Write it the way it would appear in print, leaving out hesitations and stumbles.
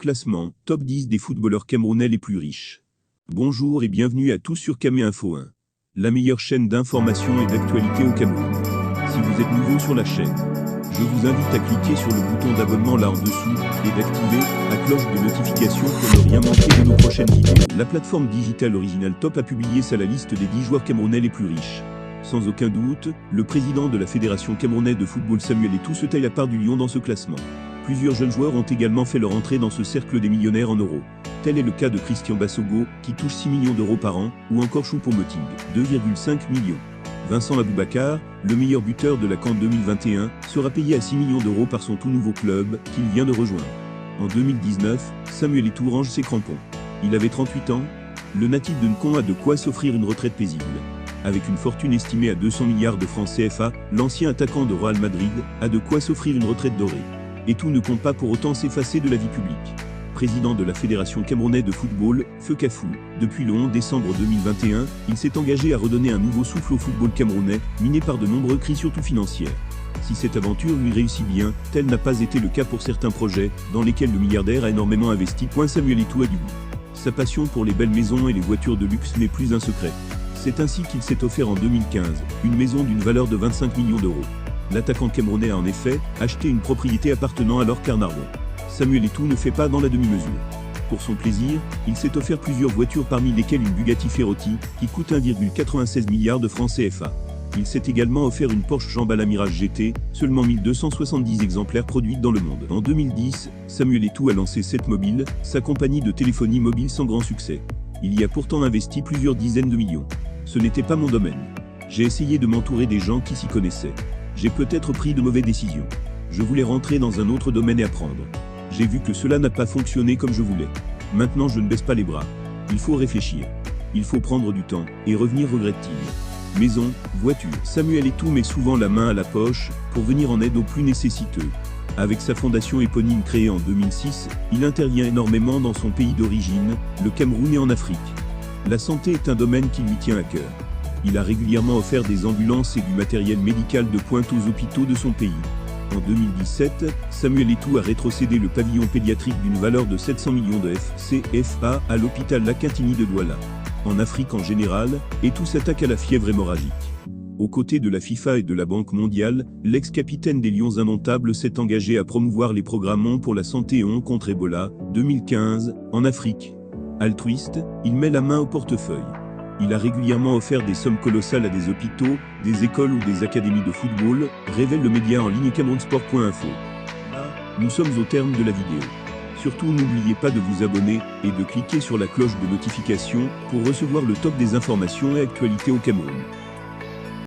Classement, top 10 des footballeurs camerounais les plus riches. Bonjour et bienvenue à tous sur Camé Info 1, la meilleure chaîne d'information et d'actualité au Cameroun. Si vous êtes nouveau sur la chaîne, je vous invite à cliquer sur le bouton d'abonnement là en dessous et d'activer la cloche de notification pour ne rien manquer de nos prochaines vidéos. La plateforme digitale Original Top a publié sa liste des 10 joueurs camerounais les plus riches. Sans aucun doute, le président de la Fédération camerounaise de football Samuel Eto'o se taille la part du lion dans ce classement. Plusieurs jeunes joueurs ont également fait leur entrée dans ce cercle des millionnaires en euros. Tel est le cas de Christian Bassogo, qui touche 6 millions d'euros par an, ou encore Choupo-Moting, 2,5 millions. Vincent Aboubakar, le meilleur buteur de la CAN 2021, sera payé à 6 millions d'euros par son tout nouveau club, qu'il vient de rejoindre. En 2019, Samuel Eto'o range ses crampons. Il avait 38 ans. Le natif de Nkon a de quoi s'offrir une retraite paisible. Avec une fortune estimée à 200 milliards de francs CFA, l'ancien attaquant de Real Madrid a de quoi s'offrir une retraite dorée. Eto'o ne compte pas pour autant s'effacer de la vie publique. Président de la Fédération camerounaise de football, FECAFOOT, depuis le 11 décembre 2021, il s'est engagé à redonner un nouveau souffle au football camerounais, miné par de nombreux crises surtout financières. Si cette aventure lui réussit bien, tel n'a pas été le cas pour certains projets, dans lesquels le milliardaire a énormément investi. Samuel Eto'o a du goût. Sa passion pour les belles maisons et les voitures de luxe n'est plus un secret. C'est ainsi qu'il s'est offert en 2015, une maison d'une valeur de 25 millions d'euros. L'attaquant camerounais a en effet acheté une propriété appartenant à Laure Carnarvon. Samuel Eto'o ne fait pas dans la demi-mesure. Pour son plaisir, il s'est offert plusieurs voitures parmi lesquelles une Bugatti Ferrotti, qui coûte 1,96 milliard de francs CFA. Il s'est également offert une Porsche Jean Bala Mirage GT, seulement 1270 exemplaires produits dans le monde. En 2010, Samuel Eto'o a lancé 7 Mobile, sa compagnie de téléphonie mobile sans grand succès. Il y a pourtant investi plusieurs dizaines de millions. Ce n'était pas mon domaine. J'ai essayé de m'entourer des gens qui s'y connaissaient. J'ai peut-être pris de mauvaises décisions. Je voulais rentrer dans un autre domaine et apprendre. J'ai vu que cela n'a pas fonctionné comme je voulais. Maintenant je ne baisse pas les bras. Il faut réfléchir. Il faut prendre du temps, et revenir, regrette-t-il. Maison, voiture. Samuel Eto'o met souvent la main à la poche, pour venir en aide aux plus nécessiteux. Avec sa fondation éponyme créée en 2006, il intervient énormément dans son pays d'origine, le Cameroun et en Afrique. La santé est un domaine qui lui tient à cœur. Il a régulièrement offert des ambulances et du matériel médical de pointe aux hôpitaux de son pays. En 2017, Samuel Eto'o a rétrocédé le pavillon pédiatrique d'une valeur de 700 millions de CFA à l'hôpital Lakintini de Douala. En Afrique en général, Eto'o s'attaque à la fièvre hémorragique. Aux côtés de la FIFA et de la Banque mondiale, l'ex-capitaine des Lions indomptables s'est engagé à promouvoir les programmes pour la santé contre Ebola, 2015, en Afrique. Altruiste, il met la main au portefeuille. Il a régulièrement offert des sommes colossales à des hôpitaux, des écoles ou des académies de football, révèle le média en ligne camerounsport.info. Là, nous sommes au terme de la vidéo. Surtout n'oubliez pas de vous abonner et de cliquer sur la cloche de notification pour recevoir le top des informations et actualités au Cameroun.